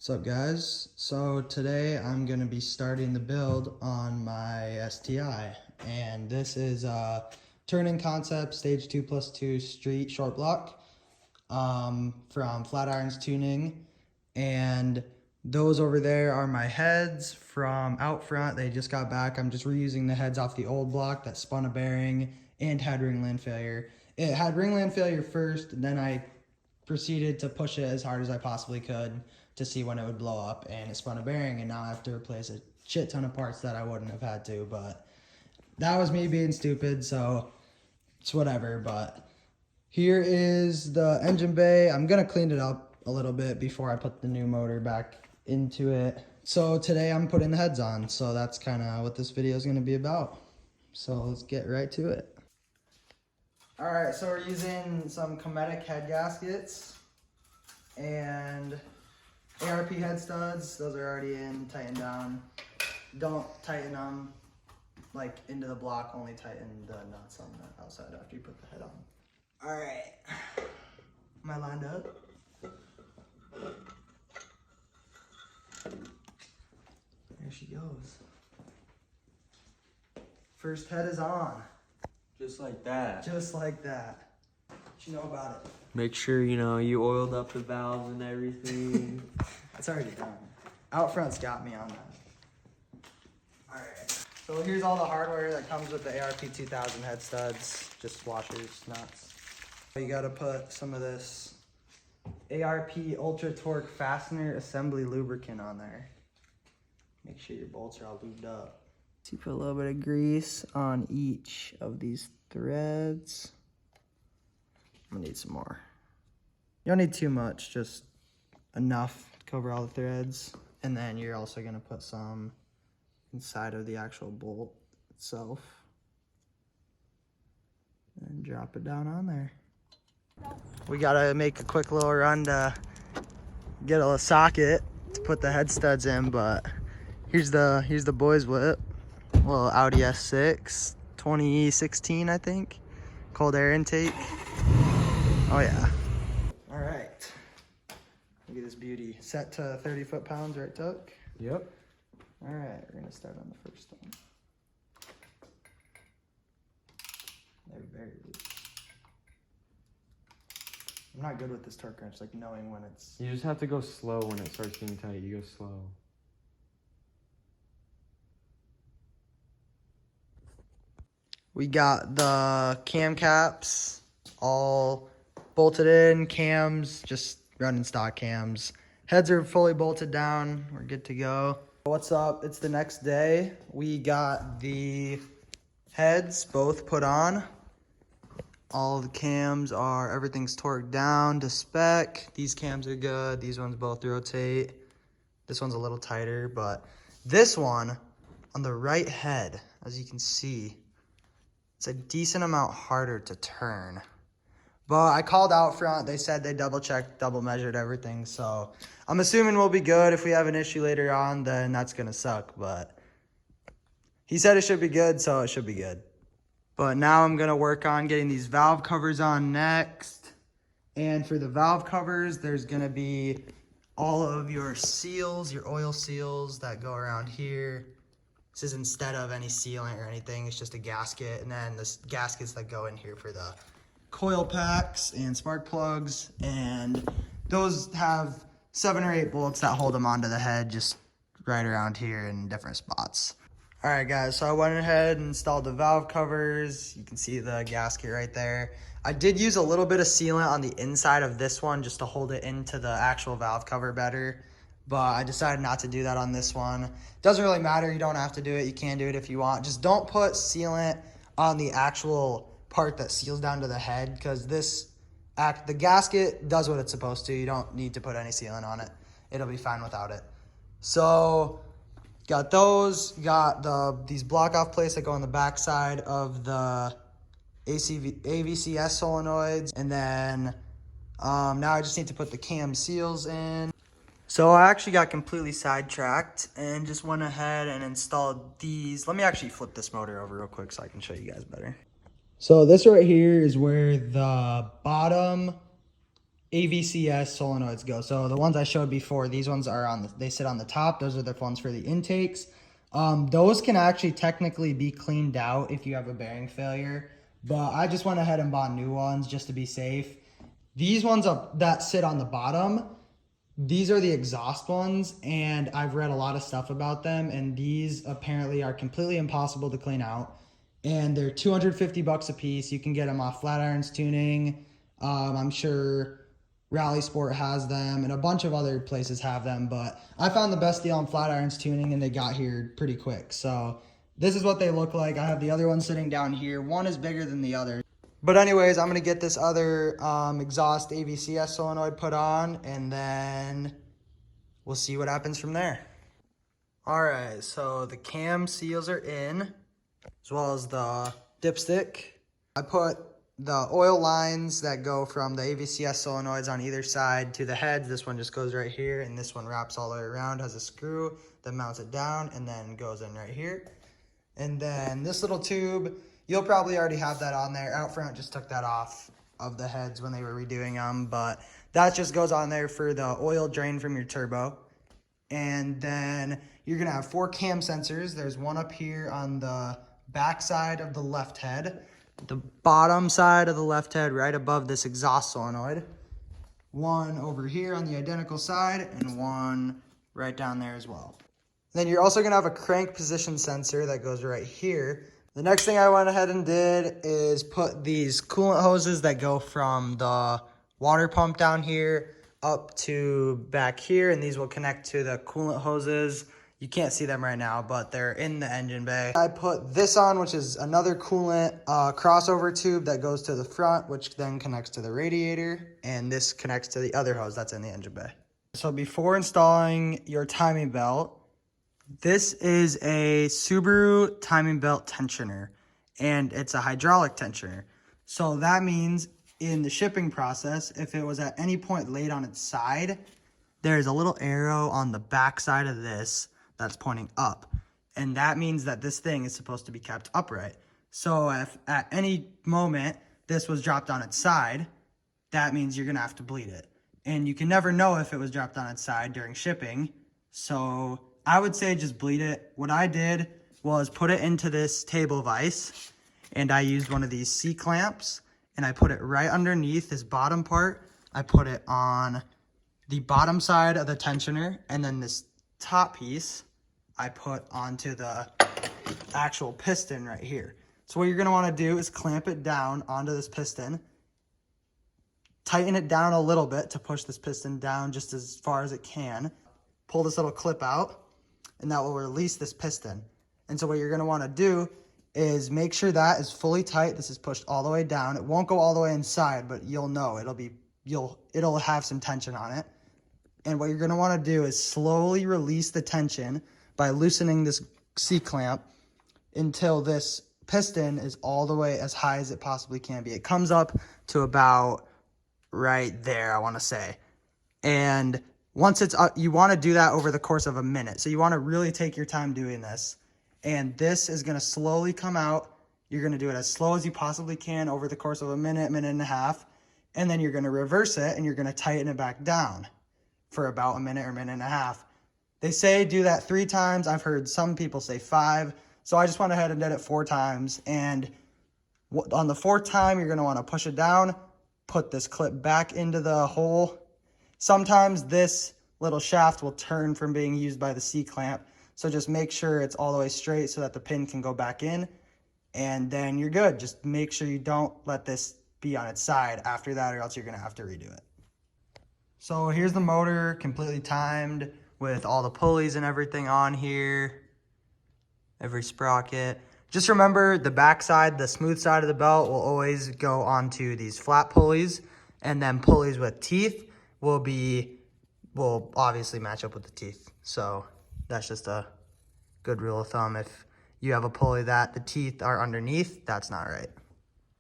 What's up, guys? So today I'm going to be starting the build on my STI, and this is a turning concept stage 2+2 street short block from Flatirons Tuning, and those over there are my heads from out front. They just got back. I'm just reusing the heads off the old block that spun a bearing and had ringland failure. It had ringland failure first, and then I proceeded to push it as hard as I possibly could to see when it would blow up, and it spun a bearing, and now I have to replace a shit ton of parts that I wouldn't have had to, but that was me being stupid, so it's whatever. But here is the engine bay. I'm gonna clean it up a little bit before I put the new motor back into it. So today I'm putting the heads on, so that's kind of what this video is gonna be about. So let's get right to it. All right, so we're using some Cometic head gaskets and ARP head studs. Those are already in, tightened down. Don't tighten them like into the block, only tighten the nuts on the outside after you put the head on. All right, am I lined up? There she goes. First head is on. Just like that. Just like that. What you know about it? Make sure, you oiled up the valves and everything. It's already done. Out front's got me on that. Alright. So here's all the hardware that comes with the ARP 2000 head studs. Just washers, nuts. You gotta put some of this ARP Ultra Torque Fastener Assembly Lubricant on there. Make sure your bolts are all lubed up. So you put a little bit of grease on each of these threads. I'm gonna need some more. You don't need too much, just enough to cover all the threads. And then you're also gonna put some inside of the actual bolt itself. And drop it down on there. We gotta make a quick little run to get a socket to put the head studs in, but here's the boys whip. Little Audi S6, 2016, I think. Cold air intake. Oh yeah. All right. Look at this beauty. Set to 30 foot-pounds, right, Tuck? Yep. All right, we're gonna start on the first one. They're very loose. I'm not good with this torque wrench, like knowing when it's... You just have to go slow when it starts getting tight. You go slow. We got the cam caps all bolted in, cams, just running stock cams. Heads are fully bolted down. We're good to go. What's up? It's the next day. We got the heads both put on. All the cams everything's torqued down to spec. These cams are good. These ones both rotate. This one's a little tighter, but this one on the right head, as you can see, it's a decent amount harder to turn. But I called out front. They said they double checked, double measured everything. So I'm assuming we'll be good. If we have an issue later on, then that's going to suck. But he said it should be good, so it should be good. But now I'm going to work on getting these valve covers on next. And for the valve covers, there's going to be all of your seals, your oil seals that go around here. This is instead of any sealant or anything. It's just a gasket. And then the gaskets that go in here for the coil packs and spark plugs. And those have 7 or 8 bolts that hold them onto the head just right around here in different spots. All right, guys, so I went ahead and installed the valve covers. You can see the gasket right there. I did use a little bit of sealant on the inside of this one just to hold it into the actual valve cover better. But I decided not to do that on this one. Doesn't really matter. You don't have to do it. You can do it if you want. Just don't put sealant on the actual part that seals down to the head, because the gasket does what it's supposed to. You don't need to put any sealant on it. It'll be fine without it. So got those. Got these block off plates that go on the back side of the AVCS solenoids. And then now I just need to put the cam seals in. So I actually got completely sidetracked and just went ahead and installed these. Let me actually flip this motor over real quick so I can show you guys better. So this right here is where the bottom AVCS solenoids go. So the ones I showed before, these ones are they sit on the top. Those are the ones for the intakes. Those can actually technically be cleaned out if you have a bearing failure, but I just went ahead and bought new ones just to be safe. These ones that sit on the bottom, these are the exhaust ones, and I've read a lot of stuff about them, and these apparently are completely impossible to clean out. And they're 250 bucks a piece. You can get them off Flatirons Tuning. I'm sure Rally Sport has them, and a bunch of other places have them, but I found the best deal on Flatirons Tuning, and they got here pretty quick. So this is what they look like. I have the other one sitting down here. One is bigger than the other. But anyways, I'm going to get this other exhaust AVCS solenoid put on, and then we'll see what happens from there. All right, so the cam seals are in, as well as the dipstick. I put the oil lines that go from the AVCS solenoids on either side to the heads. This one just goes right here, and this one wraps all the way around, has a screw that mounts it down, and then goes in right here. And then this little tube, you'll probably already have that on there. Out front just took that off of the heads when they were redoing them, but that just goes on there for the oil drain from your turbo. And then you're gonna have 4 cam sensors. There's one up here on the back side of the left head, the bottom side of the left head right above this exhaust solenoid, one over here on the identical side, and one right down there as well. Then you're also gonna have a crank position sensor that goes right here. The next thing I went ahead and did is put these coolant hoses that go from the water pump down here up to back here, and these will connect to the coolant hoses. You can't see them right now, but they're in the engine bay. I put this on, which is another coolant crossover tube that goes to the front, which then connects to the radiator, and this connects to the other hose that's in the engine bay. So before installing your timing belt, this is a Subaru timing belt tensioner, and it's a hydraulic tensioner. So that means in the shipping process, if it was at any point laid on its side, there's a little arrow on the back side of this that's pointing up. And that means that this thing is supposed to be kept upright. So if at any moment this was dropped on its side, that means you're gonna have to bleed it. And you can never know if it was dropped on its side during shipping. So I would say just bleed it. What I did was put it into this table vise, and I used one of these C-clamps, and I put it right underneath this bottom part. I put it on the bottom side of the tensioner, and then this top piece I put onto the actual piston right here. So what you're gonna wanna do is clamp it down onto this piston, tighten it down a little bit to push this piston down just as far as it can, pull this little clip out, and that will release this piston. And so what you're gonna wanna do is make sure that is fully tight. This is pushed all the way down. It won't go all the way inside, but you'll know it'll have some tension on it. And what you're gonna wanna do is slowly release the tension by loosening this C-clamp until this piston is all the way as high as it possibly can be. It comes up to about right there, I wanna say. And once it's up, you wanna do that over the course of a minute. So you wanna really take your time doing this. And this is gonna slowly come out. You're gonna do it as slow as you possibly can over the course of a minute, minute and a half. And then you're gonna reverse it, and you're gonna tighten it back down for about a minute or minute and a half. They say do that 3 times. I've heard some people say 5. So I just went ahead and did it 4 times. And on the 4th time, you're gonna wanna push it down, put this clip back into the hole. Sometimes this little shaft will turn from being used by the C-clamp. So just make sure it's all the way straight so that the pin can go back in, and then you're good. Just make sure you don't let this be on its side after that, or else you're gonna have to redo it. So here's the motor completely timed with all the pulleys and everything on here, every sprocket. Just remember the back side, the smooth side of the belt will always go onto these flat pulleys, and then pulleys with teeth will obviously match up with the teeth. So that's just a good rule of thumb. If you have a pulley that the teeth are underneath, that's not right.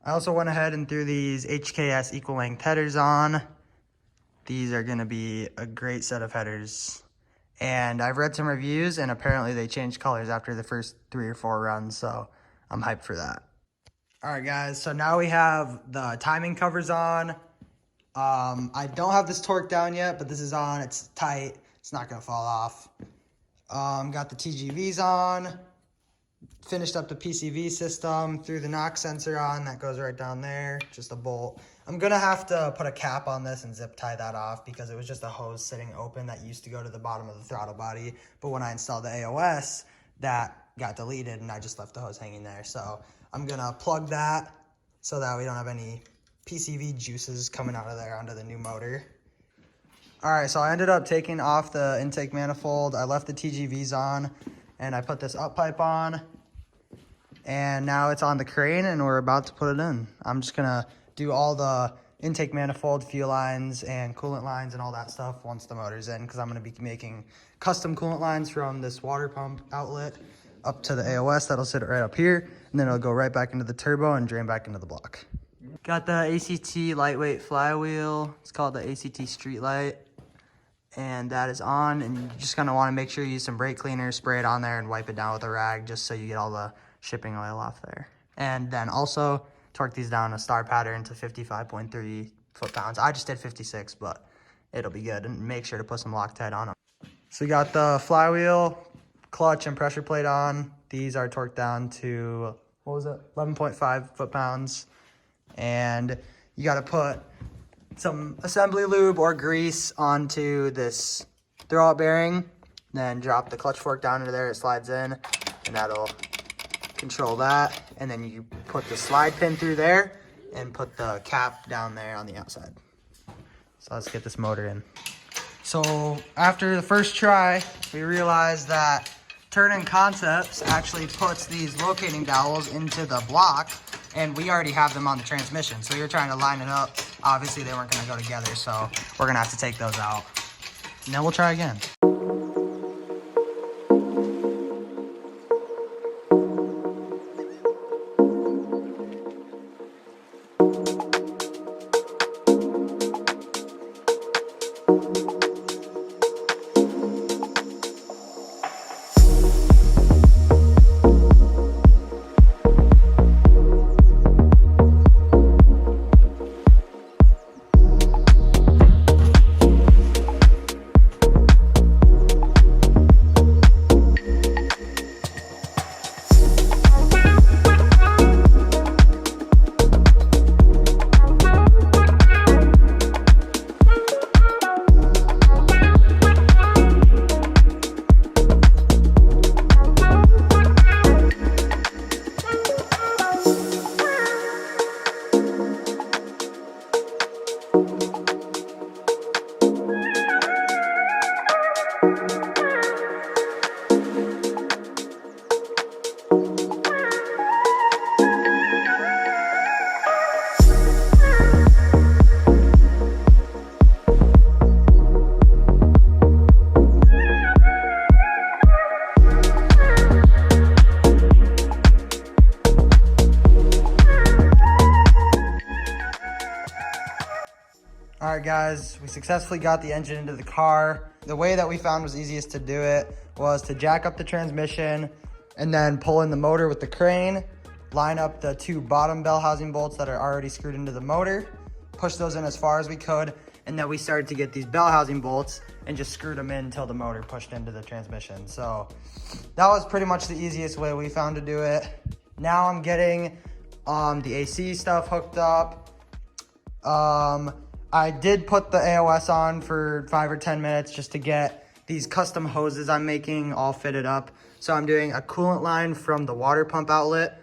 I also went ahead and threw these HKS equal length headers on. These are gonna be a great set of headers. And I've read some reviews, and apparently they changed colors after the first 3 or 4 runs, so I'm hyped for that. All right, guys, so now we have the timing covers on. I don't have this torque down yet, but this is on. It's tight. It's not going to fall off. Got the TGVs on. Finished up the PCV system. Threw the knock sensor on. That goes right down there. Just a bolt. I'm going to have to put a cap on this and zip tie that off because it was just a hose sitting open that used to go to the bottom of the throttle body. But when I installed the AOS, that got deleted and I just left the hose hanging there. So I'm going to plug that so that we don't have any PCV juices coming out of there onto the new motor. All right, so I ended up taking off the intake manifold. I left the TGVs on, and I put this up pipe on, and now it's on the crane, and we're about to put it in. I'm just gonna do all the intake manifold, fuel lines, and coolant lines, and all that stuff once the motor's in, because I'm gonna be making custom coolant lines from this water pump outlet up to the AOS. That'll sit right up here, and then it'll go right back into the turbo and drain back into the block. Got the ACT lightweight flywheel. It's called the ACT Street Light. And that is on, and you just gonna wanna make sure you use some brake cleaner, spray it on there, and wipe it down with a rag just so you get all the shipping oil off there. And then also torque these down a star pattern to 55.3 foot-pounds. I just did 56, but it'll be good. And make sure to put some Loctite on them. So we got the flywheel, clutch, and pressure plate on. These are torqued down to, 11.5 foot-pounds. And you gotta put some assembly lube or grease onto this throwout bearing, then drop the clutch fork down into there. It slides in, and that'll control that. And then you put the slide pin through there and put the cap down there on the outside. So let's get this motor in. So after the first try, we realized that Turn-In Concepts actually puts these locating dowels into the block, and we already have them on the transmission. So we were trying to line it up. Obviously, they weren't going to go together, so we're going to have to take those out. And then we'll try again. All right, guys, we successfully got the engine into the car. The way that we found was easiest to do it was to jack up the transmission and then pull in the motor with the crane, line up the two bottom bell housing bolts that are already screwed into the motor, push those in as far as we could, and then we started to get these bell housing bolts and just screwed them in until the motor pushed into the transmission. So that was pretty much the easiest way we found to do it. Now I'm getting the AC stuff hooked up. I did put the AOS on for 5 or 10 minutes just to get these custom hoses I'm making all fitted up. So I'm doing a coolant line from the water pump outlet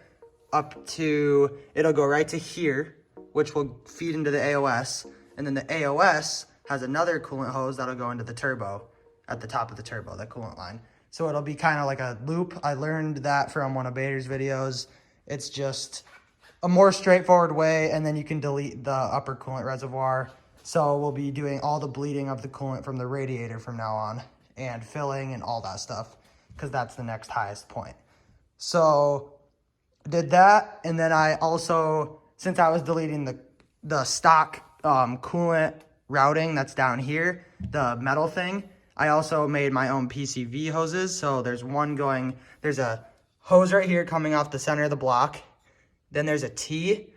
up to, it'll go right to here, which will feed into the AOS. And then the AOS has another coolant hose that'll go into the turbo at the top of the turbo, the coolant line. So it'll be kind of like a loop. I learned that from one of Bader's videos. It's just a more straightforward way, and then you can delete the upper coolant reservoir. So we'll be doing all the bleeding of the coolant from the radiator from now on, and filling and all that stuff, because that's the next highest point. So did that, and then I also, since I was deleting the stock coolant routing that's down here, the metal thing, I also made my own PCV hoses. So there's a hose right here coming off the center of the block. Then there's a T,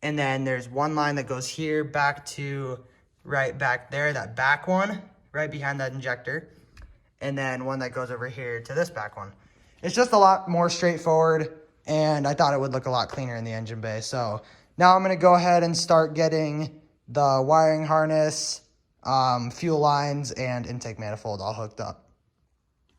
and then there's one line that goes here back to right back there, that back one, right behind that injector. And then one that goes over here to this back one. It's just a lot more straightforward, and I thought it would look a lot cleaner in the engine bay. So now I'm gonna go ahead and start getting the wiring harness, fuel lines, and intake manifold all hooked up.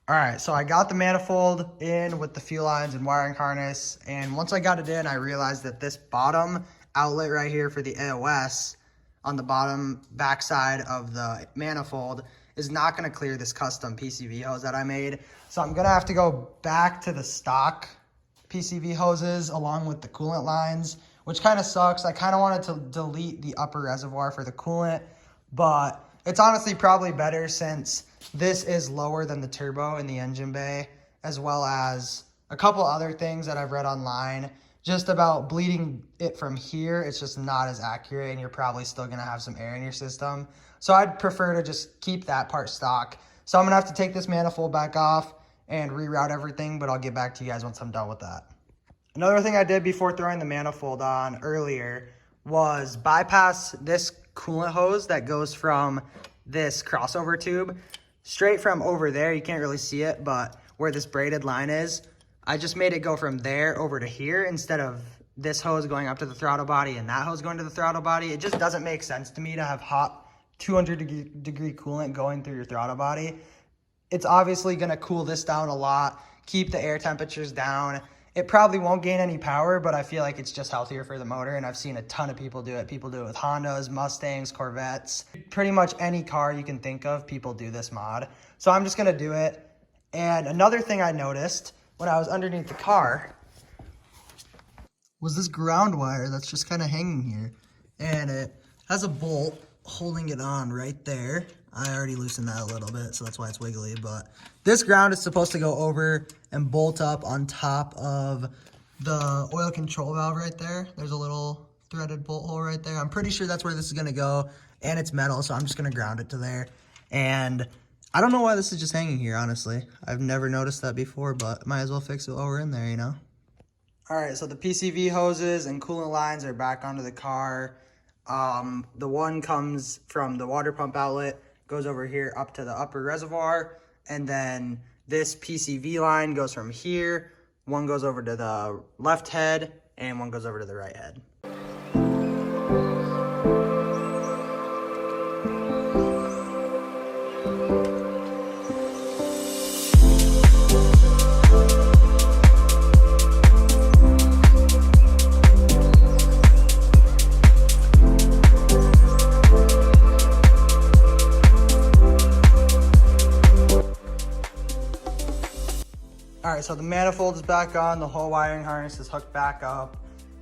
All right, so I got the manifold in with the fuel lines and wiring harness, and once I got it in, I realized that this bottom outlet right here for the AOS on the bottom backside of the manifold is not gonna clear this custom PCV hose that I made. So I'm gonna have to go back to the stock PCV hoses along with the coolant lines, which kind of sucks. I kind of wanted to delete the upper reservoir for the coolant, but it's honestly probably better since this is lower than the turbo in the engine bay, as well as a couple other things that I've read online just about bleeding it from here. It's just not as accurate, and you're probably still gonna have some air in your system. So I'd prefer to just keep that part stock. So I'm gonna have to take this manifold back off and reroute everything, but I'll get back to you guys once I'm done with that. Another thing I did before throwing the manifold on earlier was bypass this coolant hose that goes from this crossover tube straight from over there. You can't really see it, but where this braided line is, I just made it go from there over to here instead of this hose going up to the throttle body and that hose going to the throttle body. It just doesn't make sense to me to have hot 200-degree coolant going through your throttle body. It's obviously going to cool this down a lot, keep the air temperatures down. It probably won't gain any power, but I feel like it's just healthier for the motor, and I've seen a ton of people do it. People do it with Hondas, Mustangs, Corvettes. Pretty much any car you can think of, people do this mod. So I'm just going to do it. And another thing I noticed when I was underneath the car was this ground wire that's just kind of hanging here. And it has a bolt holding it on right there. I already loosened that a little bit, so that's why it's wiggly. But this ground is supposed to go over and bolt up on top of the oil control valve right there. There's a little threaded bolt hole right there. I'm pretty sure that's where this is gonna go, and it's metal, so I'm just gonna ground it to there. And I don't know why this is just hanging here, honestly. I've never noticed that before, but might as well fix it while we're in there, you know? All right, so the PCV hoses and coolant lines are back onto the car. The one comes from the water pump outlet, goes over here up to the upper reservoir, and then this PCV line goes from here. One goes over to the left head, and one goes over to the right head. All right, so the manifold is back on, the whole wiring harness is hooked back up,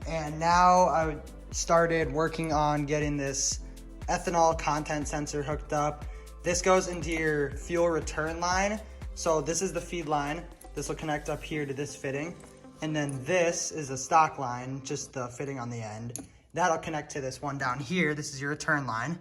and now I started working on getting this ethanol content sensor hooked up. This goes into your fuel return line. So this is the feed line. This will connect up here to this fitting, and then this is a stock line, just the fitting on the end. That'll connect to this one down here. This is your return line,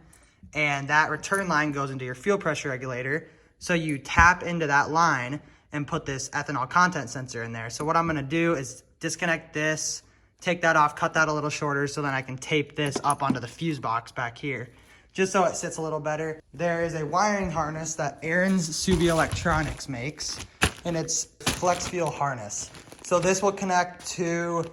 and that return line goes into your fuel pressure regulator. So you tap into that line and put this ethanol content sensor in there. So what I'm gonna do is disconnect this, take that off, cut that a little shorter so then I can tape this up onto the fuse box back here, just so it sits a little better. There is a wiring harness that Aaron's Subaru Electronics makes, and it's Flywheel harness. So this will connect to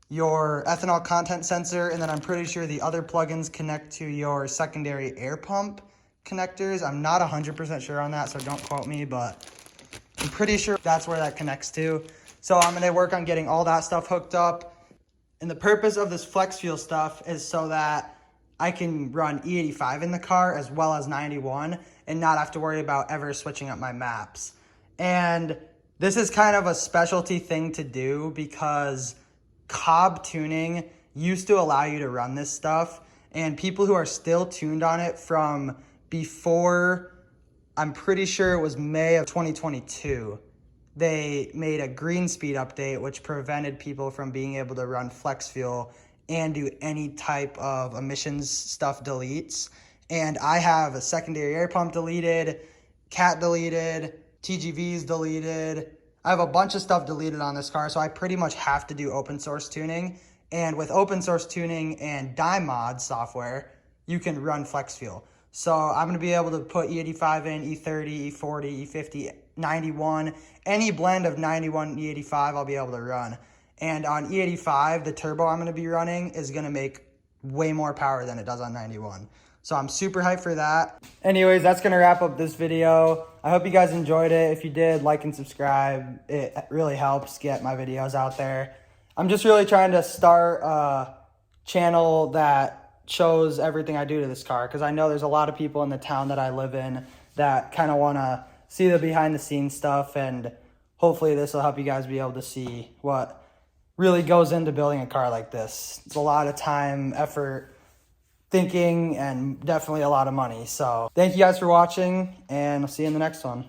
your ethanol content sensor, and then I'm pretty sure the other plugins connect to your secondary air pump connectors. I'm not 100% sure on that, so don't quote me, but I'm pretty sure that's where that connects to. So I'm gonna work on getting all that stuff hooked up. And the purpose of this Flywheel stuff is so that I can run E85 in the car as well as 91 and not have to worry about ever switching up my maps. And this is kind of a specialty thing to do because Cobb tuning used to allow you to run this stuff, and people who are still tuned on it from before, I'm pretty sure it was May of 2022, they made a green speed update which prevented people from being able to run Flywheel and do any type of emissions stuff deletes. And I have a secondary air pump deleted, cat deleted, TGVs deleted. I have a bunch of stuff deleted on this car, so I pretty much have to do open source tuning. And with open source tuning and DiMod software, you can run Flywheel. So I'm going to be able to put E85 in, E30, E40, E50, 91. Any blend of 91 E85 I'll be able to run. And on E85, the turbo I'm going to be running is going to make way more power than it does on 91. So I'm super hyped for that. Anyways, that's going to wrap up this video. I hope you guys enjoyed it. If you did, like and subscribe. It really helps get my videos out there. I'm just really trying to start a channel that shows everything I do to this car, because I know there's a lot of people in the town that I live in that kind of want to see the behind the scenes stuff, and hopefully this will help you guys be able to see what really goes into building a car like this. It's a lot of time, effort, thinking, and definitely a lot of money. So thank you guys for watching, and I'll see you in the next one.